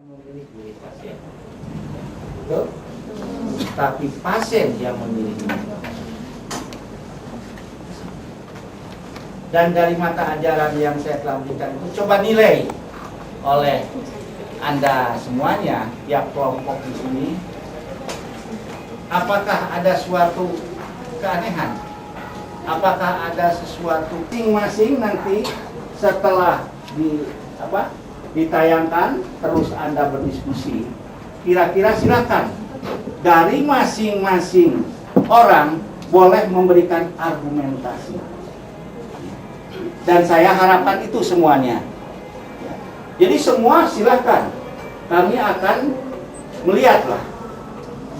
memilih diri pasien. Betul? Tapi pasien yang memilih. Dan dari mata ajaran yang saya telah berikan itu coba nilai oleh Anda semuanya, tiap kelompok di sini, apakah ada suatu keanehan? Apakah ada sesuatu masing-masing nanti setelah ditayangkan terus Anda berdiskusi, kira-kira silakan dari masing-masing orang boleh memberikan argumentasi. Dan saya harapkan itu semuanya. Jadi semua silakan. Kami akan melihatlah.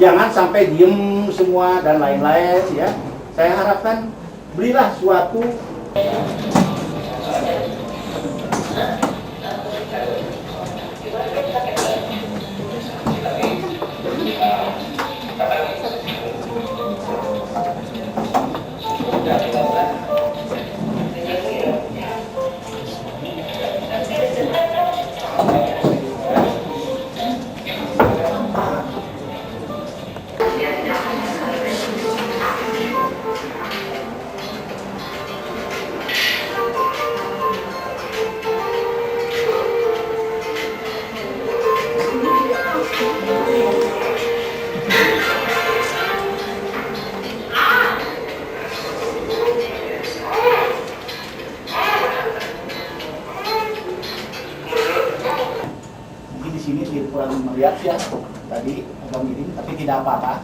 Jangan sampai diem semua dan lain-lain ya. Saya harapkan berilah suatu kurang melihat ya tadi agak miring, tapi tidak apa-apa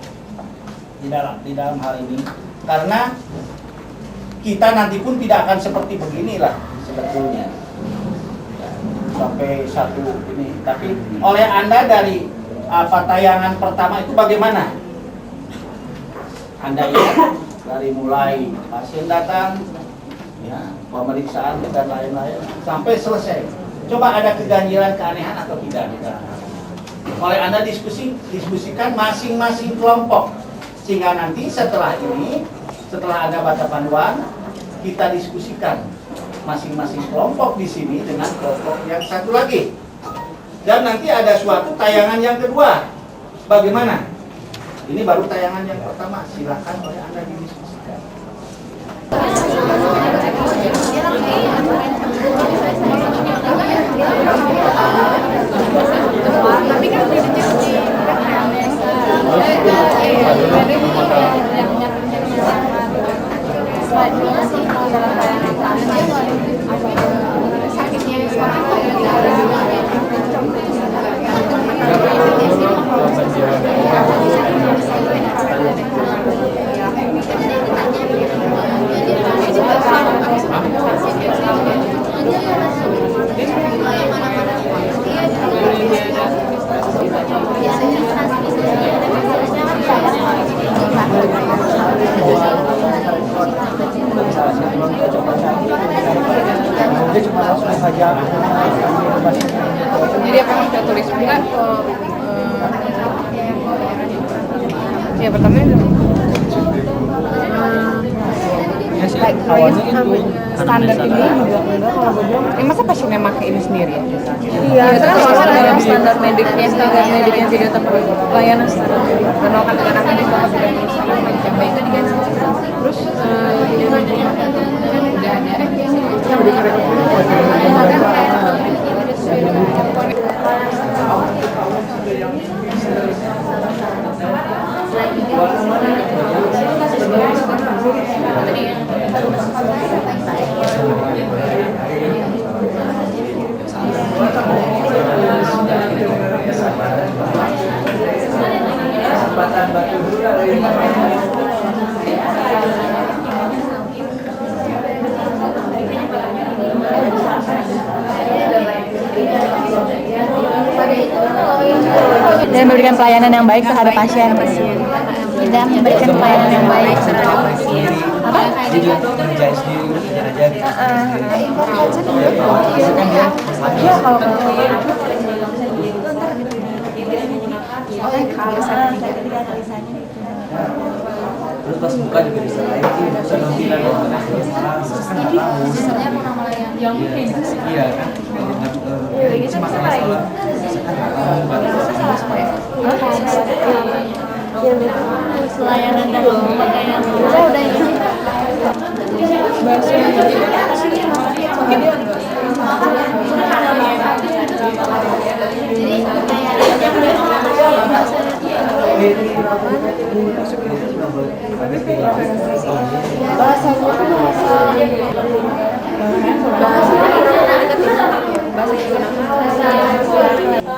di dalam hal ini karena kita nanti pun tidak akan seperti beginilah sebetulnya sampai satu ini. Tapi oleh Anda dari tayangan pertama itu bagaimana? Anda lihat dari mulai pasien datang ya, pemeriksaan dan lain-lain sampai selesai. Coba ada keganjilan, keanehan atau tidak? Oleh Anda diskusikan masing-masing kelompok sehingga nanti setelah ini, setelah Anda baca panduan, kita diskusikan masing-masing kelompok di sini dengan kelompok yang satu lagi. Dan nanti ada suatu tayangan yang kedua. Bagaimana? Ini baru tayangan yang pertama. Silakan oleh Anda didiskusikan. Tapi kan jadi apa yang kita tulis enggak? Ya pertama awalnya itu standar ini juga kalau gue bilang, masa pasiennya pakai ini sendiri ya? Iya, itu kan kalau dalam standar mediknya tidak tepat layanan standar penolakan dengan medis dapat tidak berusaha mencapai itu diganti. Terus udah dan memberikan pelayanan yang baik terhadap pasien. Tidak memberikan pelayanan yang baik terhadap pasien. Apa? Jadi untuk menjahit sendiri udah kejar aja gitu. Ya kalau Terus pas buka juga bisa lain sih, bisa ngambilan sebenarnya mau nama yang iya kan. Kayak gitu apa lagi? Salah semua ya? Layanan dan pemakaian. Udah ini. Bahasa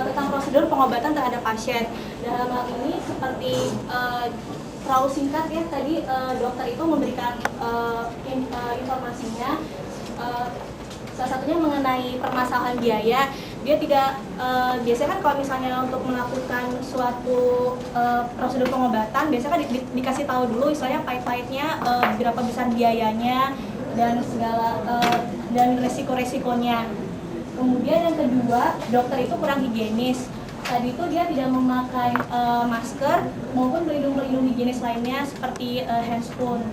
tentang prosedur pengobatan terhadap pasien. Dalam hal ini seperti terlalu singkat ya tadi dokter itu memberikan informasinya salah satunya mengenai permasalahan biaya. Dia tidak biasanya kan kalau misalnya untuk melakukan suatu prosedur pengobatan biasanya kan dikasih tahu dulu istilahnya pahit-pahitnya berapa besar biayanya dan segala dan resiko-resikonya. Kemudian yang kedua, dokter itu kurang higienis. Tadi itu dia tidak memakai masker maupun pelindung-pelindung higienis lainnya seperti handscoon.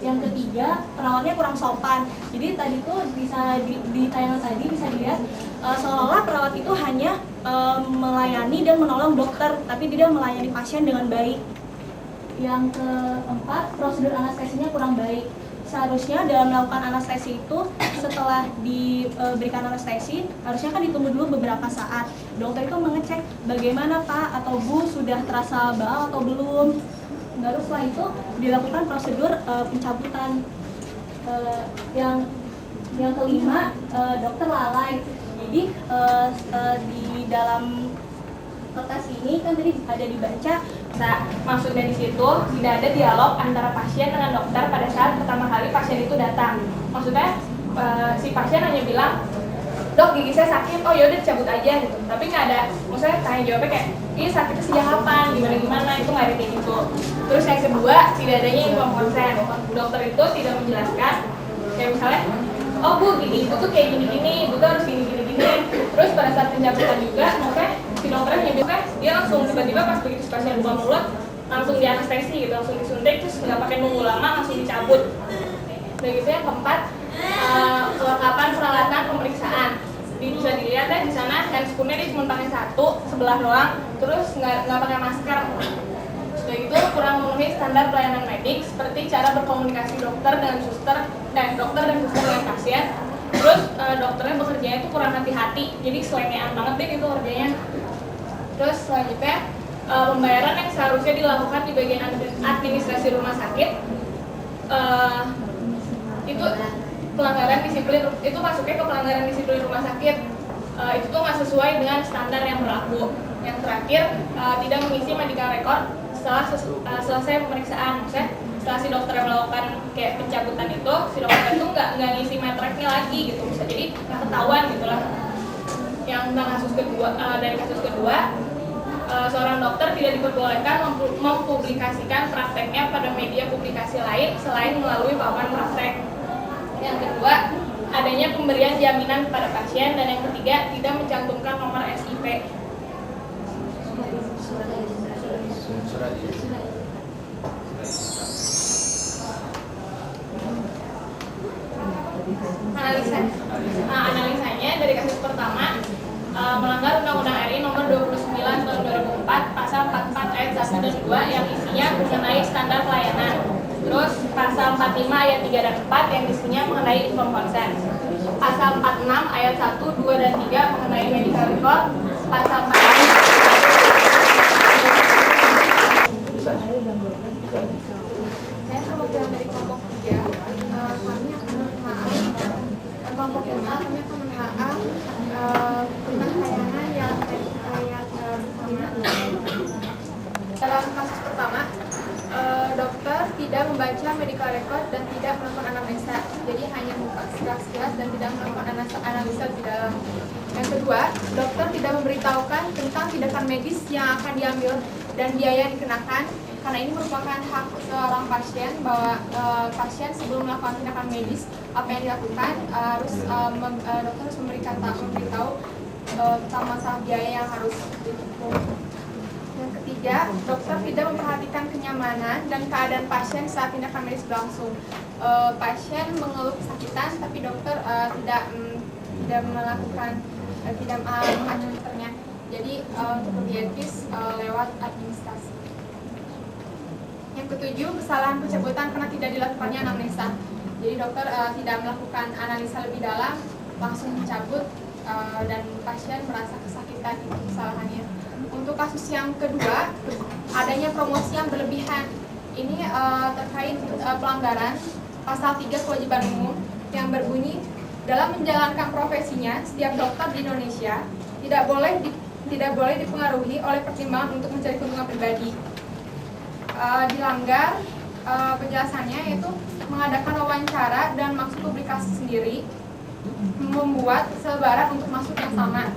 Yang ketiga, perawatnya kurang sopan. Jadi tadi itu bisa di tayangan tadi bisa dilihat seolah-olah perawat itu hanya melayani dan menolong dokter, tapi tidak melayani pasien dengan baik. Yang keempat, prosedur anestesinya kurang baik. Seharusnya dalam melakukan anestesi itu setelah diberikan anestesi harusnya kan ditunggu dulu beberapa saat. Dokter itu mengecek bagaimana Pak atau Bu sudah terasa bau atau belum. Baru setelah itu dilakukan prosedur pencabutan. Yang kelima, dokter lalai. Jadi di dalam kertas ini kan tadi ada dibaca. Nah, maksudnya di situ tidak ada dialog antara pasien dengan dokter pada saat pertama kali pasien itu datang. Maksudnya si pasien hanya bilang, dok gigi saya sakit, oh yaudah cabut aja gitu. Tapi nggak ada, maksudnya tanya jawabnya kayak, ini sakitnya sejak kapan, gimana itu nggak ada kayak gitu. Terus yang kedua, tidak adanya inform konsen. Dokter itu tidak menjelaskan, kayak misalnya, oh bu gigi ibu tuh kayak gini-gini, ibu tuh harus gini-gini. Terus pada saat pencabutan juga, maksudnya si dokternya nyebutnya dia langsung tiba-tiba pas begitu pasien buka mulut langsung di anestesi gitu, langsung disuntik terus nggak pakai nunggu lama langsung dicabut. Dan gitu yang keempat, kelengkapan peralatan pemeriksaan. Bisa dilihat ya di sana handscoonnya dia cuma pakai satu sebelah doang, terus nggak pakai masker. Sudah gitu kurang memenuhi standar pelayanan medik seperti cara berkomunikasi dokter dan suster dengan pasien. Terus dokternya bekerjanya itu kurang hati-hati, jadi selengean banget deh itu kerjanya. Terus selanjutnya pembayaran yang seharusnya dilakukan di bagian administrasi rumah sakit itu pelanggaran disiplin, itu masuknya ke pelanggaran disiplin rumah sakit. Itu tuh nggak sesuai dengan standar yang berlaku. Yang terakhir, tidak mengisi medical record setelah selesai pemeriksaan. Maksudnya setelah si dokter melakukan kayak pencabutan itu, si dokter itu nggak ngisi metreknya lagi gitu, bisa jadi nggak ketahuan gitulah. Yang tentang kasus kedua, dari kasus kedua, seorang dokter tidak diperbolehkan mempublikasikan prakteknya pada media publikasi lain selain melalui papan praktek. Yang kedua, adanya pemberian jaminan kepada pasien, dan yang ketiga, tidak mencantumkan nomor SIP. Analisanya dari kasus pertama, melanggar Undang-Undang RI nomor 29 tahun 2004 pasal 44 ayat 1 dan 2 yang isinya mengenai standar pelayanan. Terus pasal 45 ayat 3 dan 4 yang isinya mengenai inform konsen. Pasal 46 ayat 1, 2 dan 3 mengenai medical record. Pasal 46 saya perwakilan dari kelompok 3, kami akan menelaah kelompok 5, kami akan menelaah tentang tayangan yang ayat 5. Dalam kasus pertama, dokter tidak membaca medical record dan tidak melakukan analisa, jadi hanya membuka sekilas dan tidak melakukan analisa lebih dalam. Yang kedua, dokter tidak memberitahukan tentang tindakan medis yang akan diambil dan biaya yang dikenakan, karena ini merupakan hak seorang pasien bahwa pasien sebelum melakukan tindakan medis apa yang dilakukan dokter harus memberitahu tentang masalah biaya yang harus ditempuh. Yang ketiga, dokter tidak memperhatikan kenyamanan dan keadaan pasien saat tindakan medis berlangsung. Pasien mengeluh kesakitan, tapi dokter tidak tidak melakukan tidak mengaturnya. Jadi untuk lebih etis lewat administrasi. Yang ketujuh, kesalahan pencabutan karena tidak dilakukannya anamnesa. Jadi dokter tidak melakukan analisa lebih dalam, langsung mencabut dan pasien merasa kesakitan, itu kesalahannya. Untuk kasus yang kedua, adanya promosi yang berlebihan. Ini terkait pelanggaran pasal 3 kewajiban umum yang berbunyi dalam menjalankan profesinya, setiap dokter di Indonesia tidak boleh dipengaruhi oleh pertimbangan untuk mencari keuntungan pribadi. Dilanggar penjelasannya yaitu mengadakan wawancara dan maksud publikasi sendiri, membuat selebaran untuk masuk yang sama.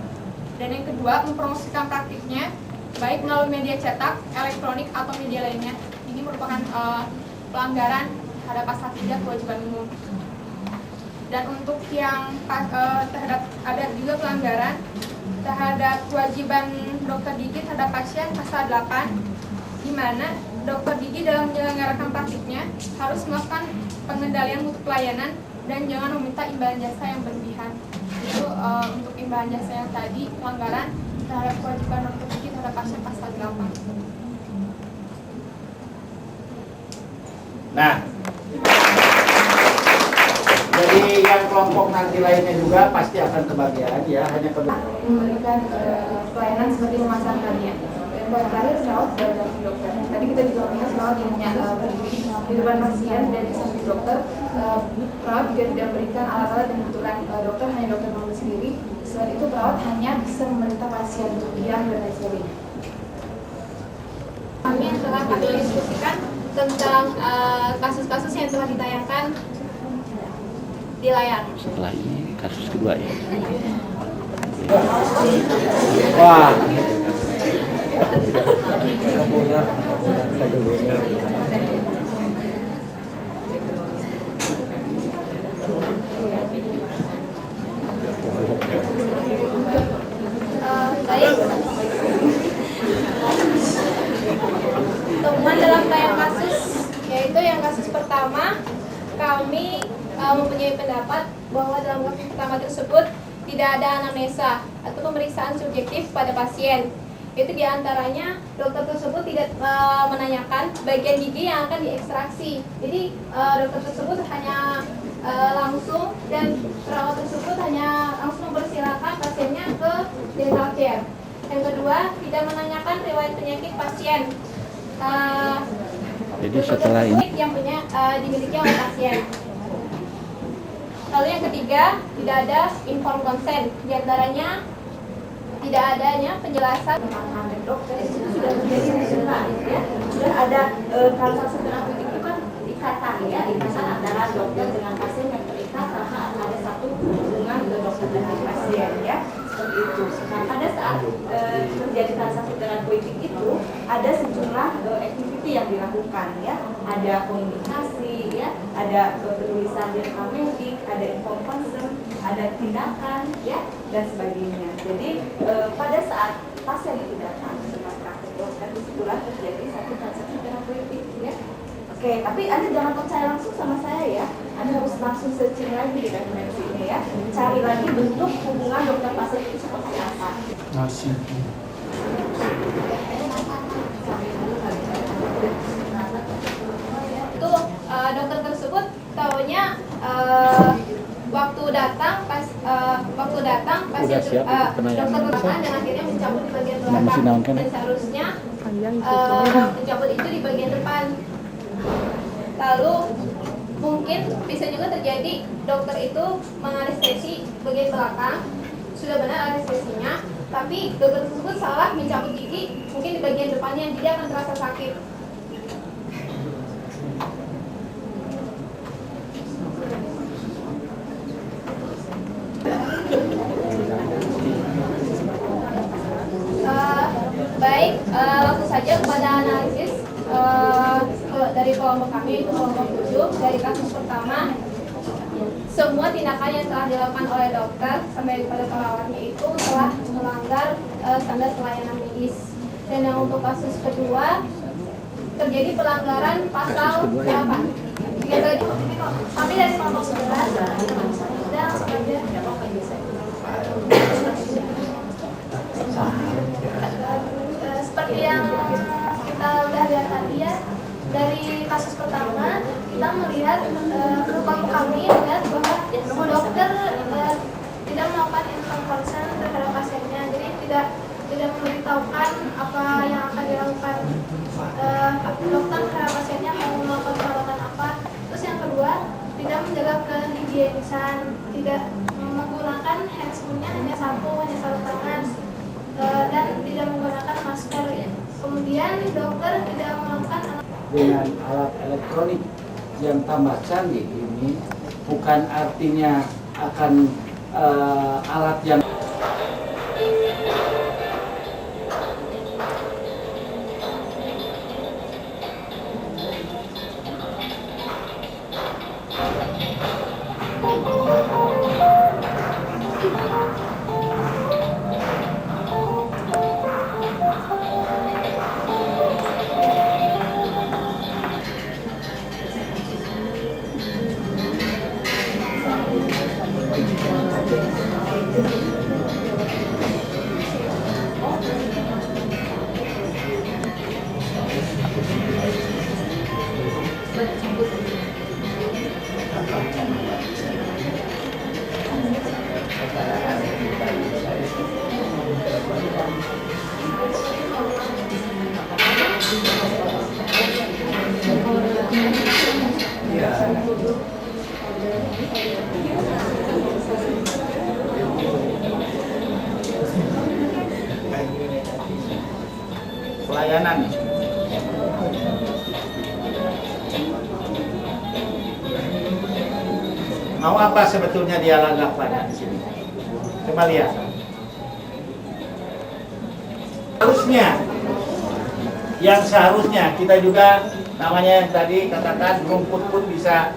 Dan yang kedua, mempromosikan praktiknya baik melalui media cetak, elektronik atau media lainnya. Ini merupakan pelanggaran terhadap pasal 3 kewajiban umum. Dan untuk yang terhadap ada juga pelanggaran terhadap kewajiban dokter gigi terhadap pasien pasal 8, di mana dokter gigi dalam menyelenggarakan praktiknya harus melakukan pengendalian mutu pelayanan dan jangan meminta imbalan jasa yang berlebihan. Itu untuk imbalan jasa yang tadi, pelanggaran terhadap kewajiban dokter gigi terhadap pasien pasal 8. Nah, jadi yang kelompok nanti lainnya juga pasti akan kebagian ya, hanya Memberikan pelayanan seperti memasangkannya. Yang terakhir perawat dan dokter. Tadi kita juga melihat perawat yang di depan pasien dan di samping dokter. Perawat juga tidak memberikan alat-alat yang kebetulan dokter hanya dokter nomor sendiri. Selain itu perawat hanya bisa memerintah pasien untuk diam dan lain sebagainya. Kami yang telah kami diskusikan tentang kasus-kasus yang telah ditayangkan di layar. setelah ini kasus kedua ya. Wah. Baik. Temuan dalam tayang kasus, yaitu yang kasus pertama, kami mempunyai pendapat bahwa dalam kasus pertama tersebut tidak ada anamnesa atau pemeriksaan subjektif pada pasien. Itu diantaranya dokter tersebut tidak menanyakan bagian gigi yang akan diekstraksi. Jadi dokter tersebut hanya langsung dan perawat tersebut hanya langsung mempersilakan pasiennya ke dental care. Yang kedua, tidak menanyakan riwayat penyakit pasien. Jadi setelah ini yang punya dimiliki oleh pasien. Lalu yang ketiga, tidak ada informed consent. Di antaranya tidak adanya penjelasan tentang dokter itu sudah menjadi nasional ya. Sudah ada transaksi terapeutik itu kan ikatan ya, ikatan antara dokter dengan pasien yang terikat karena ada satu hubungan dokter dengan pasien ya. Seperti itu. Nah, pada saat terjadi transaksi terapeutik itu ada sejumlah activity yang dilakukan ya. Ada komunikasi ya, ada penulisan dental medik, ada informed consent, ada tindakan ya dan sebagainya. Jadi pada saat pasien itu datang ke tempat praktek dokter, disitulah terjadi satu transaksi terapeutik ya. Oke, tapi Anda jangan percaya langsung sama saya ya. Anda harus langsung searching lagi di referensi ini ya. Cari lagi bentuk hubungan dokter pasien itu seperti apa. Itu dokter tersebut tahunya waktu datang pasien dokter berkenaan dan akhirnya mencabut di bagian belakang dan seharusnya mencabut itu di bagian depan. Lalu mungkin bisa juga terjadi dokter itu menganestesi bagian belakang, sudah benar anestesinya, tapi dokter tersebut salah mencabut gigi mungkin di bagian depannya, jadi akan terasa sakit. Baik, langsung saja kepada analisis dari kelompok kami, itu kelompok 7. Dari kasus pertama, semua tindakan yang telah dilakukan oleh dokter sampai pada perawatnya itu telah melanggar standar pelayanan medis. Dan yang untuk kasus kedua, terjadi pelanggaran pasal 8. Kami dari kelompok 11 dan sebagai Seperti yang kita udah lihat tadi ya, dari kasus pertama kita melihat kami melihat bahwa dokter tidak melakukan informed consent terhadap pasiennya, jadi tidak memberitahukan apa yang akan dilakukan dokter terhadap pasiennya, mau melakukan perawatan apa. Terus yang kedua, tidak menjaga kehigienisan, tidak menggunakan handscoon-nya hanya sapu, hanya sarung tangan, dan tidak menggunakan masker. Kemudian dokter tidak melakukan dengan alat elektronik yang tambah canggih ini bukan artinya akan alat yang pelayanan. Mau apa sebetulnya dia lakukan di sini? Coba lihat. Seharusnya kita juga namanya yang tadi katakan rumput pun bisa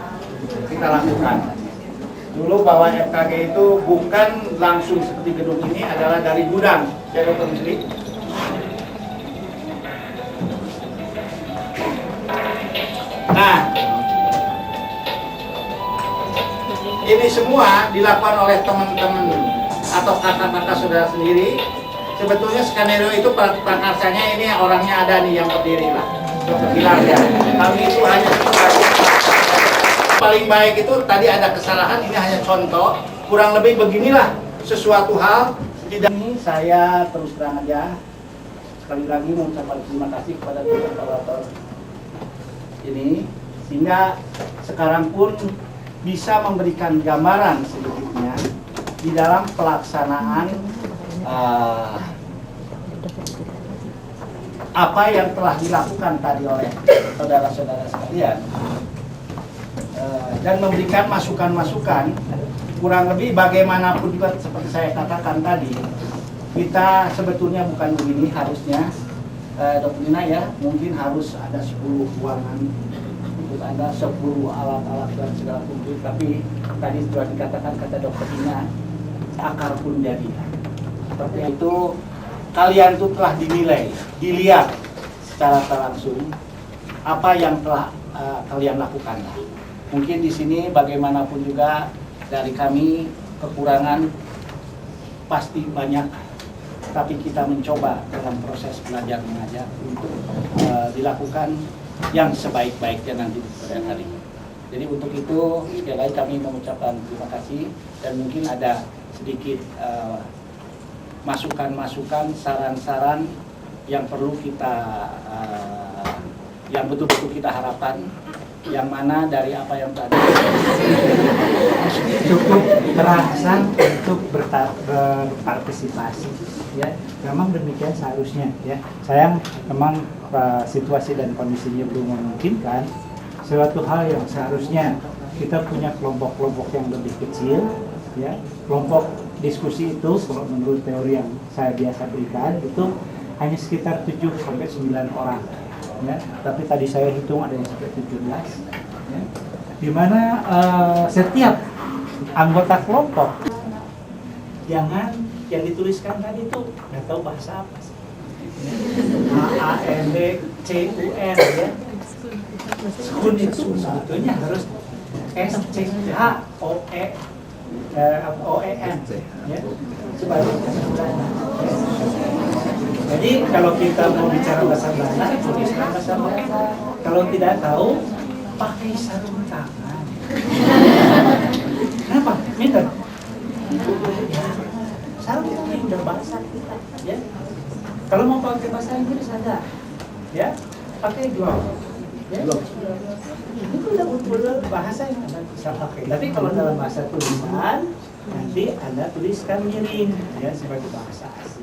kita lakukan. Dulu bahwa FKG itu bukan langsung seperti gedung ini, adalah dari gudang. Ya Dokter Menteri. Nah, ini semua dilakukan oleh teman-teman atau kakak-kakak saudara sendiri. Sebetulnya skenario itu prakarsanya ini orangnya ada nih yang berdiri lah. Bilangnya, kami itu hanya paling baik itu tadi ada kesalahan, ini hanya contoh. Kurang lebih beginilah sesuatu hal. Tidak ini saya terus terang aja sekali lagi mengucapkan terima kasih kepada tim operator ini, sehingga sekarang pun bisa memberikan gambaran sedikitnya di dalam pelaksanaan apa yang telah dilakukan tadi oleh saudara-saudara sekalian, dan memberikan masukan-masukan. Kurang lebih bagaimanapun juga seperti saya katakan tadi, kita sebetulnya bukan begini harusnya, Dr. Nina ya, mungkin harus ada 10 ruangan untuk ada 10 alat-alat dan segala macam. Tapi tadi sudah dikatakan kata Dr. Nina, akar pun jadi. Seperti itu, kalian itu telah dinilai, dilihat secara langsung apa yang telah kalian lakukan. Mungkin di sini bagaimanapun juga dari kami kekurangan pasti banyak, tapi kita mencoba dalam proses belajar mengajar untuk dilakukan yang sebaik-baiknya nanti pada hari. Jadi untuk itu sekali lagi kami mengucapkan terima kasih, dan mungkin ada sedikit masukan-masukan, saran-saran yang perlu kita, yang betul-betul kita harapkan, yang mana dari apa yang tadi cukup terangsang untuk berpartisipasi, ya. Memang demikian seharusnya, ya. Sayang memang situasi dan kondisinya belum memungkinkan. Suatu hal yang seharusnya kita punya kelompok-kelompok yang lebih kecil, ya. Kelompok diskusi itu kalau menurut teori yang saya biasa berikan itu hanya sekitar 7 sampai 9 orang, ya. Tapi tadi saya hitung ada yang sampai 17, ya. Di mana setiap anggota kelompok jangan yang dituliskan tadi itu nggak tahu bahasa apa sih. HANDCUN, ya. Skun itu sebetulnya harus SCHOE OEM, ya, sebagai bahasa Belanda. Ya. Jadi kalau kita mau bicara bahasa Belanda, tuliskan bahasa Belanda. Kalau tidak tahu, pakai sarung tangan. Kenapa? Minta. Ya, sarung tangan udah bahasa kita. Ya. Kalau mau pakai bahasa Inggris ada, ya, pakai glove. Ya. Ini udah betul bahasa yang Anda bisa pakai. Tapi kalau dalam bahasa tulisan, nanti Anda tuliskan miring, ya, sebagai bahasa asing.